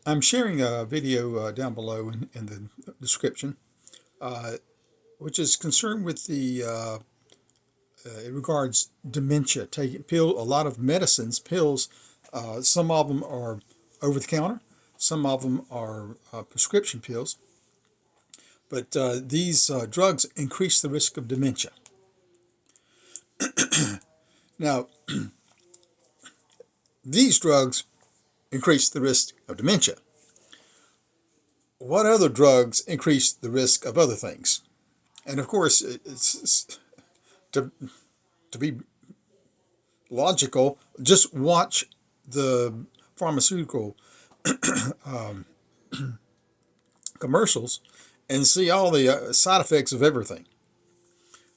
I'm sharing a video down below in the description, uh, which is concerned with it regards dementia. Taking a lot of medicines, pills. Some of them are over the counter. Some of them are prescription pills. But these drugs increase the risk of dementia. Now, these drugs increase the risk of dementia. What other drugs increase the risk of other things? And of course, it's to, to be logical, just watch the pharmaceutical um, commercials and see all the side effects of everything.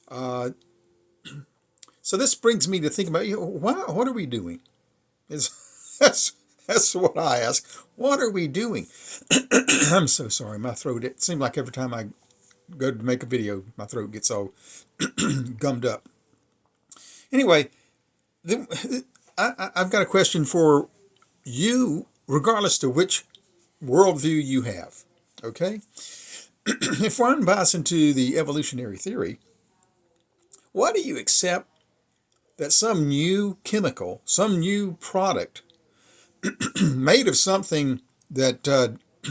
Uh, so this brings me to think about, what are we doing? That's, that's what I ask. What are we doing? I'm so sorry, my throat. It seems like every time I go to make a video, my throat gets all gummed up. Anyway, I've got a question for you, regardless to which worldview you have. Okay? If one buys into the evolutionary theory, why do you accept that some new chemical, some new product made of something that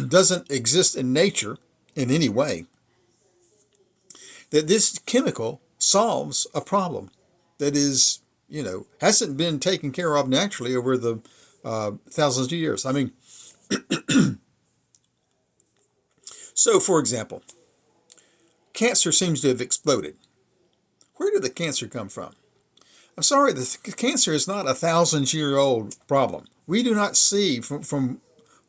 doesn't exist in nature in any way, that this chemical solves a problem that is, hasn't been taken care of naturally over the thousands of years? I mean, so for example, cancer seems to have exploded. Where did the cancer come from? I'm sorry, the cancer is not a thousand-year-old problem. We do not see, from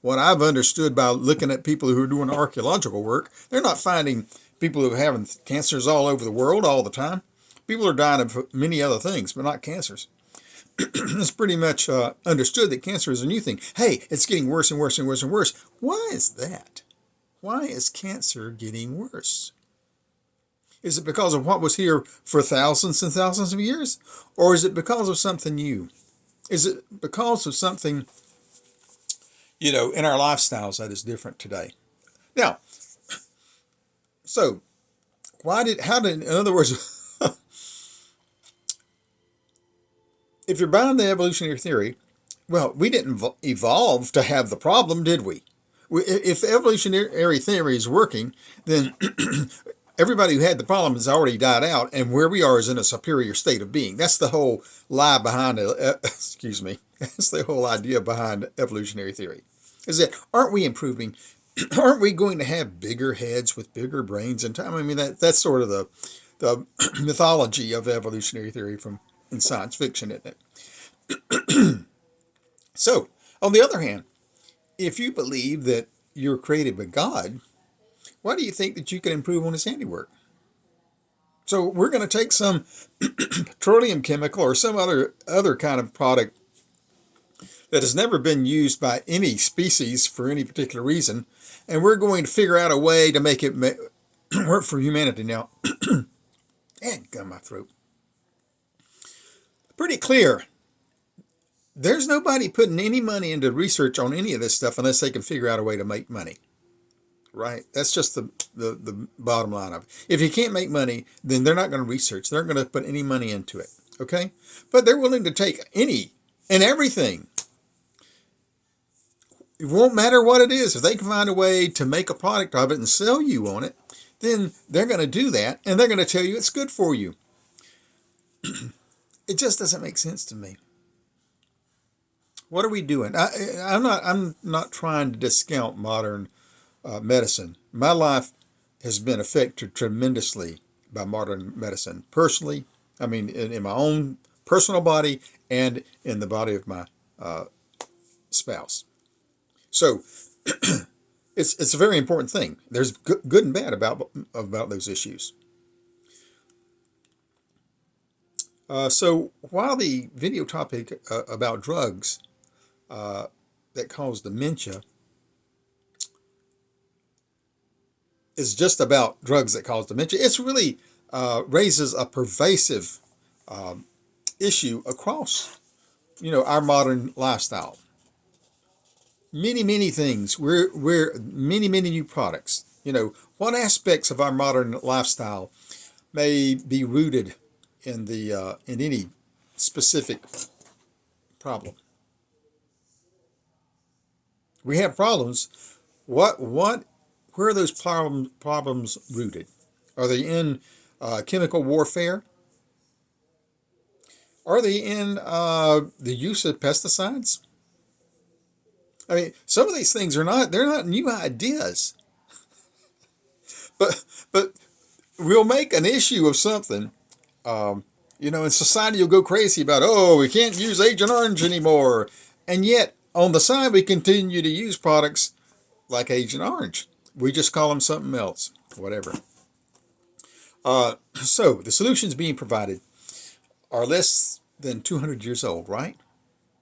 what I've understood by looking at people who are doing archaeological work, they're not finding people who are having cancers all over the world all the time. People are dying of many other things, but not cancers. It's pretty much understood that cancer is a new thing. Hey, it's getting worse and worse and worse and worse. Why is that? Why is cancer getting worse? Is it because of what was here for thousands and thousands of years? Or is it because of something new? Is it because of something, in our lifestyles that is different today? Now, so in other words, if you're buying the evolutionary theory, well, we didn't evolve to have the problem, did we? If the evolutionary theory is working, then everybody who had the problem has already died out, and where we are is in a superior state of being. That's the whole lie behind it. Excuse me. That's the whole idea behind evolutionary theory. Is that aren't we improving? Aren't we going to have bigger heads with bigger brains in time? I mean, that's sort of the mythology of evolutionary theory from in science fiction, isn't it? So, on the other hand, if you believe that you're created by God, why do you think that you can improve on his handiwork? So we're going to take some petroleum chemical or some other kind of product that has never been used by any species for any particular reason, and we're going to figure out a way to make it work for humanity. Now, and got my throat. Pretty clear. There's nobody putting any money into research on any of this stuff unless they can figure out a way to make money. Right? That's just the bottom line of it. If you can't make money, then they're not going to research. They're not going to put any money into it. Okay? But they're willing to take any and everything. It won't matter what it is. If they can find a way to make a product of it and sell you on it, then they're going to do that, and they're going to tell you it's good for you. It just doesn't make sense to me. What are we doing? I'm not trying to discount modern medicine. My life has been affected tremendously by modern medicine. Personally, I mean, in my own personal body and in the body of my spouse. So it's a very important thing. There's good and bad about those issues. So while the video topic about drugs that cause dementia is just about drugs that cause dementia, it's really raises a pervasive issue across, our modern lifestyle. many things. We're many new products. What aspects of our modern lifestyle may be rooted in any specific problem. We have problems. What where are those problems rooted? Are they in chemical warfare? Are they in the use of pesticides? I mean, some of these things they're not new ideas, but we'll make an issue of something. And society will go crazy about, oh, we can't use Agent Orange anymore. And yet, on the side, we continue to use products like Agent Orange. We just call them something else, whatever. So, the solutions being provided are less than 200 years old, right?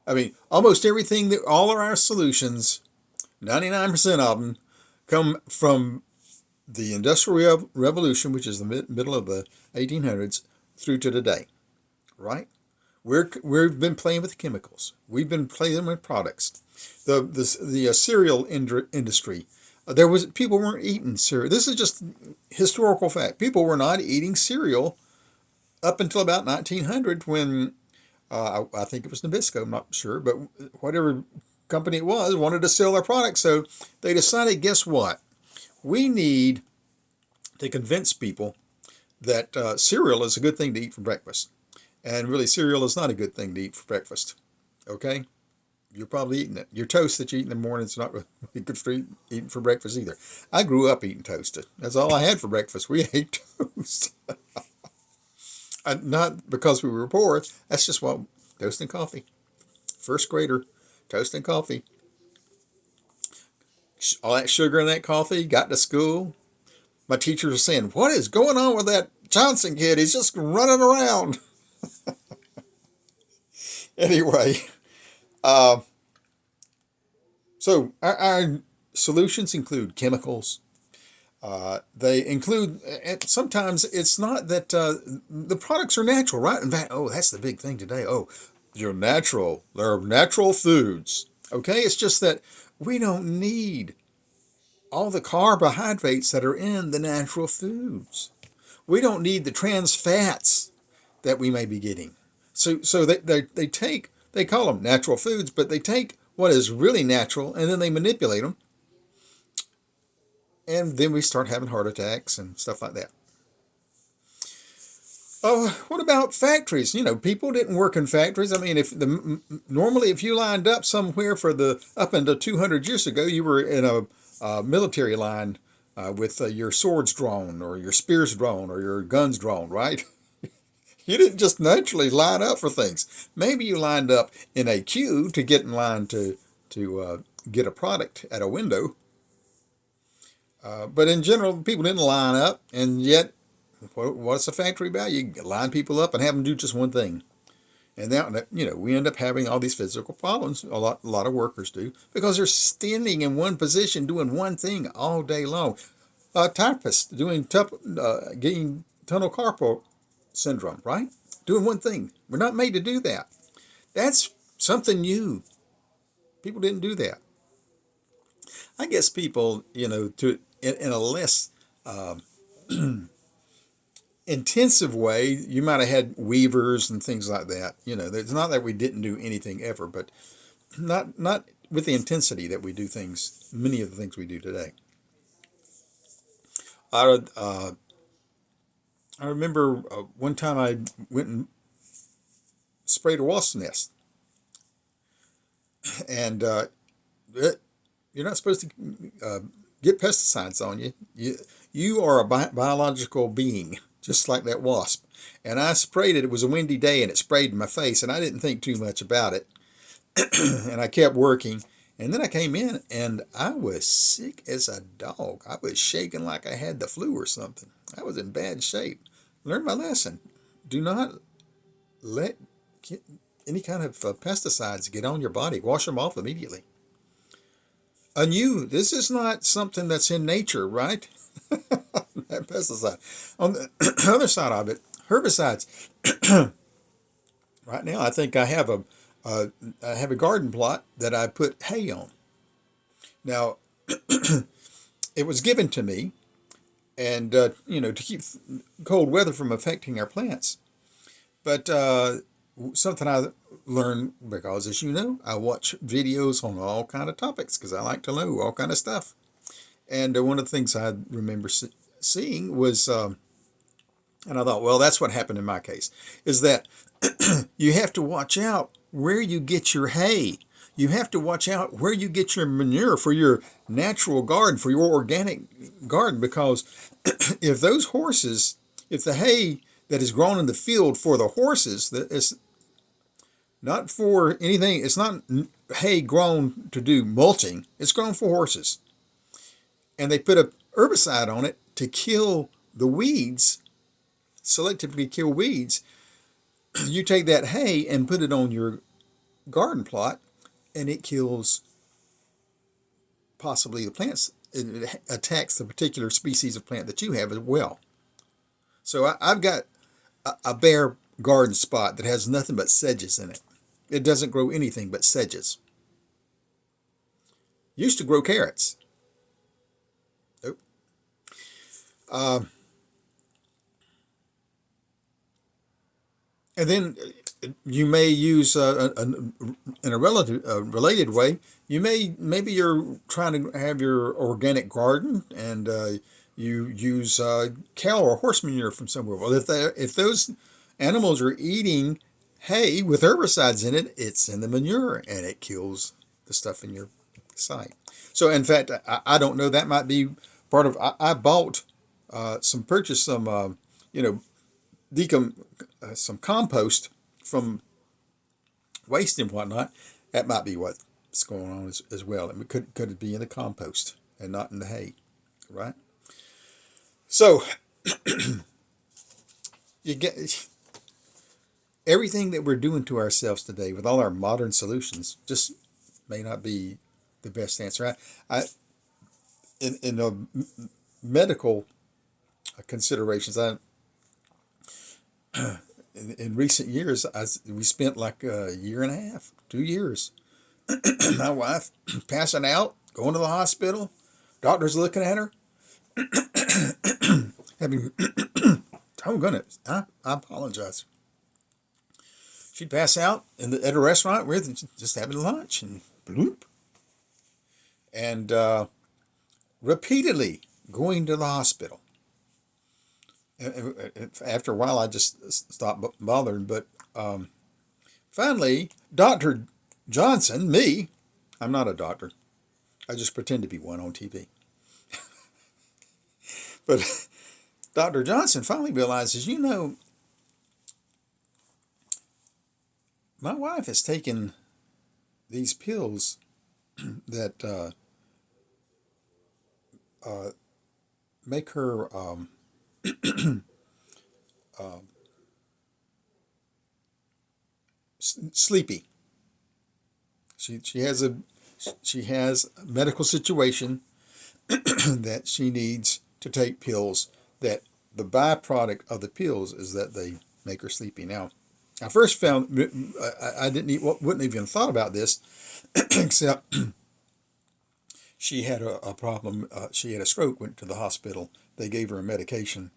I mean, almost everything all of our solutions, 99% of them, come from the Industrial Revolution, which is the middle of the 1800s, through to today, right? We've been playing with chemicals. We've been playing with products. The cereal industry. People weren't eating cereal. This is just historical fact. People were not eating cereal up until about 1900 when I think it was Nabisco. I'm not sure, but whatever company it was wanted to sell their product, so they decided, guess what? We need to convince people that cereal is a good thing to eat for breakfast. And really, cereal is not a good thing to eat for breakfast. Okay? You're probably eating it. Your toast that you eat in the morning is not really good for eating for breakfast either. I grew up eating toast. That's all I had for breakfast. We ate toast. Not because we were poor. That's just what, toast and coffee. First grader, toast and coffee. All that sugar in that coffee, got to school. My teachers were saying, what is going on with that Johnson kid? He's just running around. Anyway, so our solutions include chemicals. They include, and sometimes it's not that the products are natural, right? In fact, oh, that's the big thing today. Oh, you're natural. They're natural foods. Okay, it's just that we don't need all the carbohydrates that are in the natural foods. We don't need the trans fats that we may be getting. So they call them natural foods, but they take what is really natural and then they manipulate them, and then we start having heart attacks and stuff like that. Oh, what about factories? People didn't work in factories. I mean, normally if you lined up somewhere up until 200 years ago, you were in a military line with your swords drawn or your spears drawn or your guns drawn, right? You didn't just naturally line up for things. Maybe you lined up in a queue to get in line to get a product at a window. But in general, people didn't line up, and yet, what's a factory about? You line people up and have them do just one thing. And that, we end up having all these physical problems. A lot of workers do, because they're standing in one position doing one thing all day long. Typists getting tunnel carpal syndrome, right? Doing one thing. We're not made to do that. That's something new. People didn't do that. I guess people, in a less intensive way, you might have had weavers and things like that. It's not that we didn't do anything ever, but not with the intensity that we do things, many of the things we do today. I remember one time I went and sprayed a wasp nest, and you're not supposed to get pesticides on you. You are a biological being, just like that wasp. And I sprayed it. It was a windy day, and it sprayed in my face, and I didn't think too much about it. And I kept working. And then I came in, and I was sick as a dog. I was shaking like I had the flu or something. I was in bad shape. Learned my lesson. Do not let any kind of pesticides get on your body. Wash them off immediately. This is not something that's in nature, right? That pesticide. On the other side of it, herbicides. Right now, I think I have a garden plot that I put hay on. Now, it was given to me, and to keep cold weather from affecting our plants. But something I learned because, as you know, I watch videos on all kind of topics because I like to know all kind of stuff. And one of the things I remember seeing was, and I thought, well, that's what happened in my case, is that you have to watch out where you get your hay. You have to watch out where you get your manure for your natural garden, for your organic garden, because if those horses, if the hay that is grown in the field for the horses, that is not for anything, it's not hay grown to do mulching, it's grown for horses. And they put a herbicide on it to kill the weeds, selectively kill weeds. You take that hay and put it on your garden plot, and it kills possibly the plants. It attacks the particular species of plant that you have as well. So I've got a bare garden spot that has nothing but sedges in it. It doesn't grow anything but sedges. Used to grow carrots. Nope. Uh, and then you may use in a related way. Maybe you're trying to have your organic garden, and you use cow or horse manure from somewhere. Well, if those animals are eating hay with herbicides in it, it's in the manure and it kills the stuff in your site. So, in fact, I don't know. That might be part of. I bought purchased some, you know, decom some compost from waste and whatnot. That might be what's going on as well. It could it be in the compost and not in the hay, right? So you get everything that we're doing to ourselves today with all our modern solutions just may not be the best answer. I in the medical considerations, in recent years, we spent like a year and a half, 2 years. My wife passing out, going to the hospital, doctors looking at her, having, oh goodness, I apologize. She'd pass out at a restaurant with just having lunch, and bloop, and repeatedly going to the hospital. And after a while, I just stopped bothering. But finally, Dr. Johnson, me, I'm not a doctor. I just pretend to be one on TV. But Dr. Johnson finally realizes, my wife has taken these pills that make her sleepy. She has a medical situation that she needs to take pills, that the byproduct of the pills is that they make her sleepy. Now, I first found I wouldn't even thought about this, except she had a problem. She had a stroke. Went to the hospital. They gave her a medication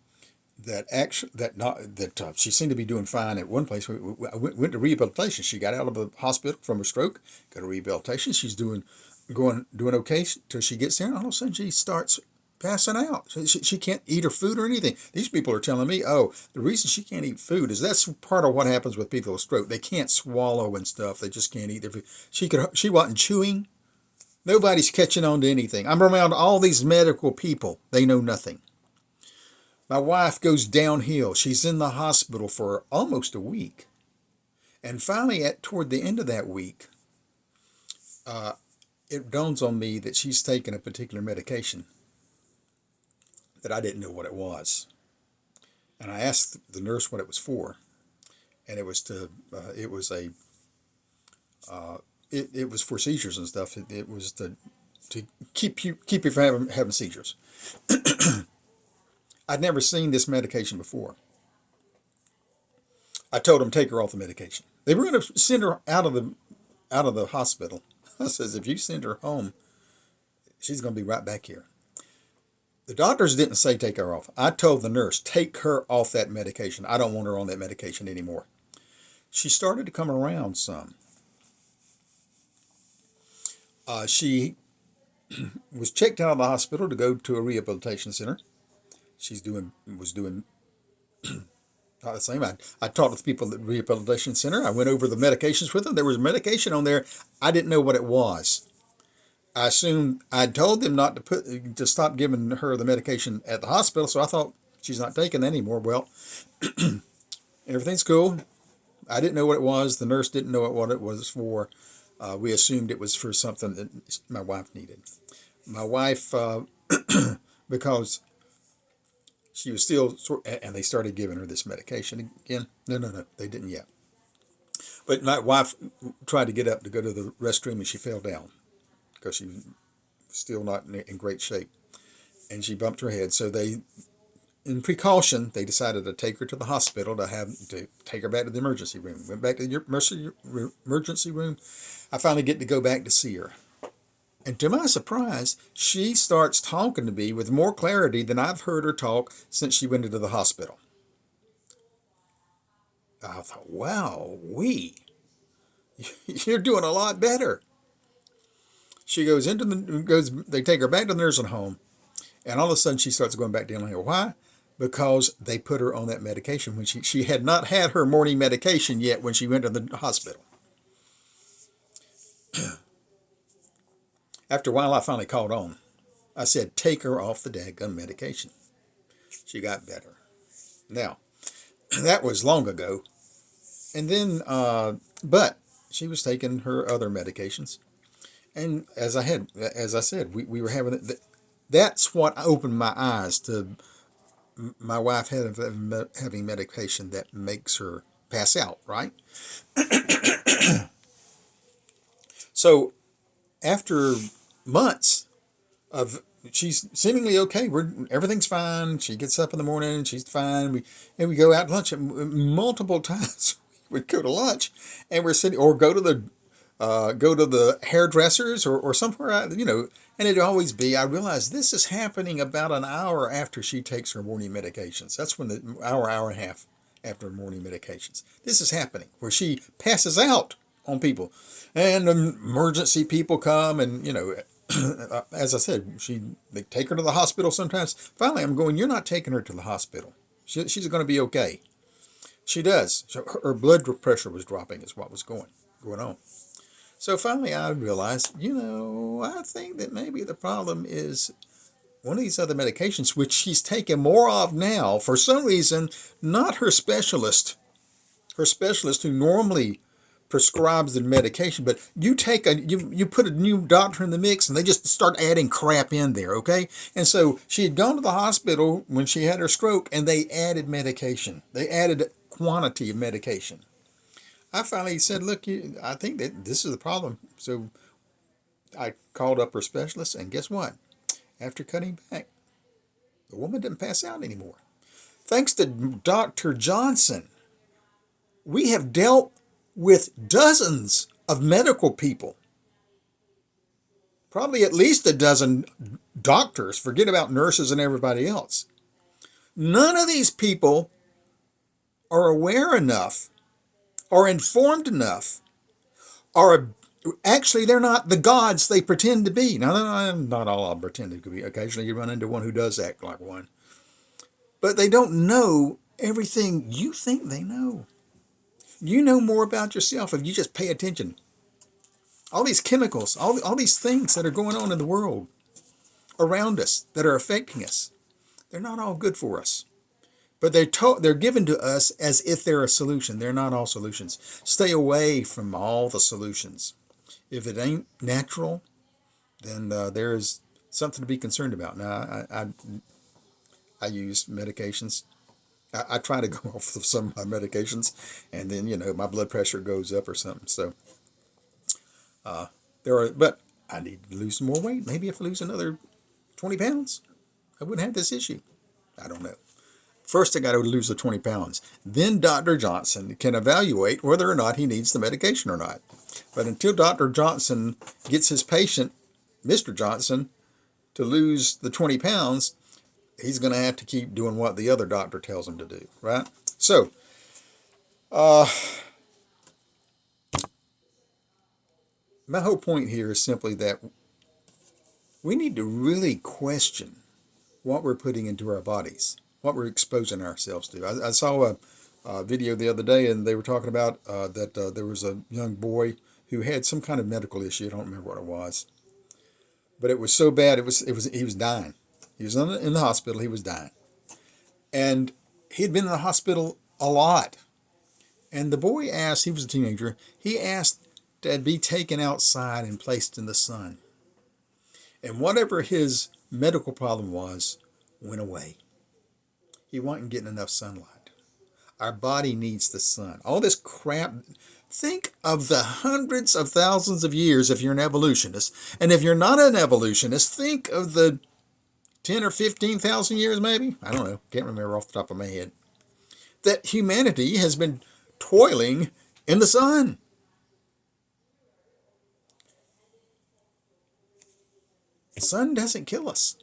she seemed to be doing fine at one place. I went to rehabilitation. She got out of the hospital from a stroke. Got to rehabilitation. She's doing okay till she gets there. And all of a sudden she starts passing out. She can't eat her food or anything. These people are telling me, oh, the reason she can't eat food is that's part of what happens with people with stroke. They can't swallow and stuff. They just can't eat their food. She wasn't chewing. Nobody's catching on to anything. I'm around all these medical people. They know nothing. My wife goes downhill. She's in the hospital for almost a week. And finally, toward the end of that week, it dawns on me that she's taken a particular medication that I didn't know what it was. And I asked the nurse what it was for. And it was it was for seizures and stuff. It was to keep you from having seizures. I'd never seen this medication before. I told them take her off the medication. They were going to send her out of the hospital. I says, if you send her home, She's going to be right back here. The doctors didn't say take her off. I told the nurse, take her off that medication. I don't want her on that medication anymore. She started to come around some. She was checked out of the hospital to go to a rehabilitation center. Was doing not the same. I talked with people at the rehabilitation center. I went over the medications with them. There was medication on there. I didn't know what it was. I assumed I told them not to stop giving her the medication at the hospital, so I thought she's not taking it anymore. Well, everything's cool. I didn't know what it was. The nurse didn't know what it was for. We assumed it was for something that my wife needed. My wife, because she was still, and they started giving her this medication again. No, they didn't yet. But my wife tried to get up to go to the restroom, and she fell down because she was still not in great shape, and she bumped her head. So they, in precaution, they decided to take her to the hospital to take her back to the emergency room. Went back to the emergency room. I finally get to go back to see her. And to my surprise, she starts talking to me with more clarity than I've heard her talk since she went into the hospital. I thought, wow, you're doing a lot better. She they take her back to the nursing home, and all of a sudden she starts going back down here. Why? Because they put her on that medication when she had not had her morning medication yet when she went to the hospital. After a while, I finally caught on. I said, take her off the dadgum medication. She got better. Now, that was long ago. And then, but she was taking her other medications. And as I said, we were having it. That's what opened my eyes to my wife having medication that makes her pass out, right? So after months of she's seemingly okay, everything's fine. She gets up in the morning, she's fine. We go out to lunch multiple times. We'd go to lunch, and we're sitting or go to the hairdressers or somewhere, and it'd always be, I realize this is happening about an hour after she takes her morning medications. That's when the hour and a half after morning medications. This is happening where she passes out on people, and emergency people come, and as I said, they take her to the hospital sometimes. Finally, I'm going, you're not taking her to the hospital. She's going to be okay. She does. So her blood pressure was dropping is what was going on. So finally I realized, I think that maybe the problem is one of these other medications, which she's taking more of now, for some reason, not her specialist who normally prescribes the medication, but you put a new doctor in the mix and they just start adding crap in there, okay? And so she had gone to the hospital when she had her stroke, and they added medication. They added quantity of medication. I finally said, look, I think that this is the problem. So I called up her specialist, and guess what? After cutting back, the woman didn't pass out anymore. Thanks to Dr. Johnson, we have dealt with dozens of medical people, probably at least a dozen doctors, forget about nurses and everybody else. None of these people are aware enough or informed enough, or actually they're not the gods they pretend to be. Now, not all of them pretend to be. Occasionally you run into one who does act like one. But they don't know everything you think they know. You know more about yourself if you just pay attention. All these chemicals, all these things that are going on in the world around us that are affecting us, they're not all good for us. But they're given to us as if they're a solution. They're not all solutions. Stay away from all the solutions. If it ain't natural, then there is something to be concerned about. Now, I use medications. I try to go off of some of my medications, and then my blood pressure goes up or something. So but I need to lose some more weight. Maybe if I lose another 20 pounds, I wouldn't have this issue. I don't know. First, I got to lose the 20 pounds. Then Dr. Johnson can evaluate whether or not he needs the medication or not. But until Dr. Johnson gets his patient, Mr. Johnson, to lose the 20 pounds, he's going to have to keep doing what the other doctor tells him to do, right? So, uh, my whole point here is simply that we need to really question what we're putting into our bodies, what we're exposing ourselves to. I saw a video the other day, and they were talking about that there was a young boy who had some kind of medical issue. I don't remember what it was, but it was so bad. He was dying. He was in the hospital. He was dying, and he'd been in the hospital a lot. And the boy asked. He was a teenager. He asked to be taken outside and placed in the sun. And whatever his medical problem was, went away. He wasn't getting enough sunlight. Our body needs the sun. All this crap. Think of the hundreds of thousands of years if you're an evolutionist. And if you're not an evolutionist, think of the 10 or 15,000 years maybe. I don't know. Can't remember off the top of my head. That humanity has been toiling in the sun. The sun doesn't kill us.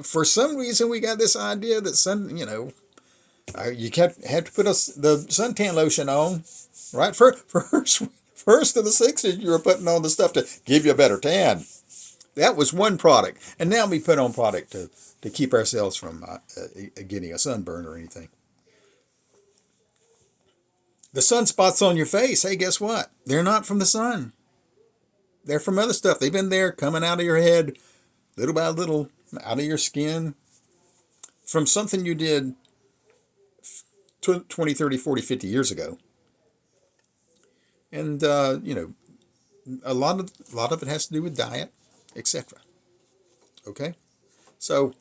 For some reason, we got this idea that you had to put the suntan lotion on, right? First of the 60s, you were putting on the stuff to give you a better tan. That was one product. And now we put on product to keep ourselves from getting a sunburn or anything. The sunspots on your face, hey, guess what? They're not from the sun. They're from other stuff. They've been there coming out of your head, little by little, out of your skin, from something you did 20, 30, 40, 50 years ago. And, a lot of it has to do with diet, etc. Okay? So,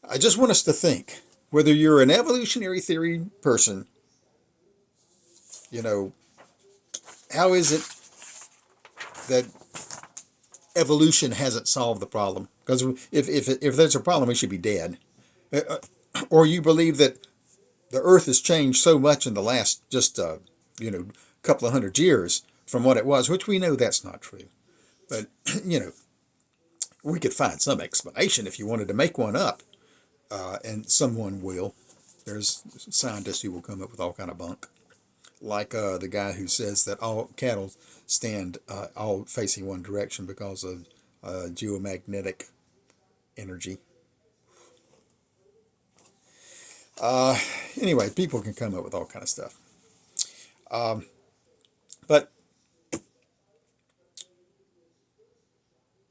I just want us to think, whether you're an evolutionary theory person, how is it that evolution hasn't solved the problem? Because if there's a problem, we should be dead. Or you believe that the Earth has changed so much in the last just couple of hundred years from what it was, which we know that's not true. But we could find some explanation if you wanted to make one up, and someone will. There's scientists who will come up with all kind of bunk, like the guy who says that all cattle stand all facing one direction because of geomagnetic energy. Anyway, people can come up with all kind of stuff. But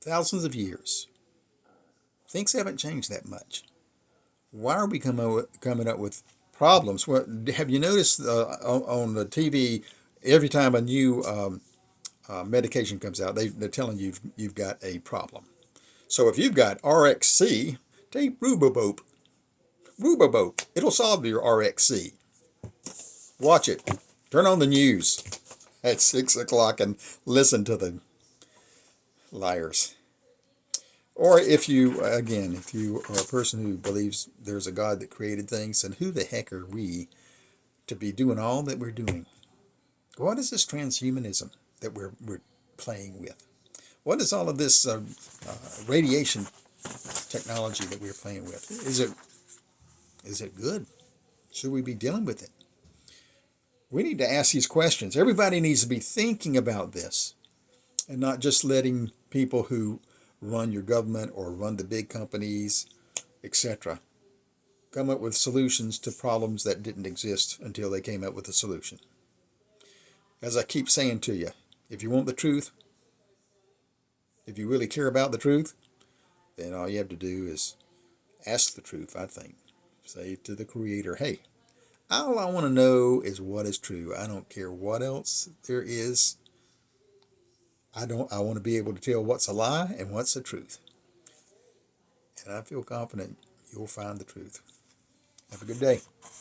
thousands of years, things haven't changed that much. Why are we coming up with problems? Well, have you noticed on the TV, every time a new medication comes out, they're telling you you've got a problem. So if you've got RXC, take Rubabope. It'll solve your RXC. Watch it. Turn on the news at 6 o'clock and listen to the liars. Or if you are a person who believes there's a God that created things, then who the heck are we to be doing all that we're doing? What is this transhumanism that we're playing with? What is all of this radiation technology that we're playing with? Is it good? Should we be dealing with it? We need to ask these questions. Everybody needs to be thinking about this and not just letting people who run your government or run the big companies, etc., come up with solutions to problems that didn't exist until they came up with a solution. As I keep saying to you, if you want the truth, if you really care about the truth, then all you have to do is ask the truth, I think. Say to the Creator, hey, all I want to know is what is true. I don't care what else there is. I want to be able to tell what's a lie and what's the truth. And I feel confident you'll find the truth. Have a good day.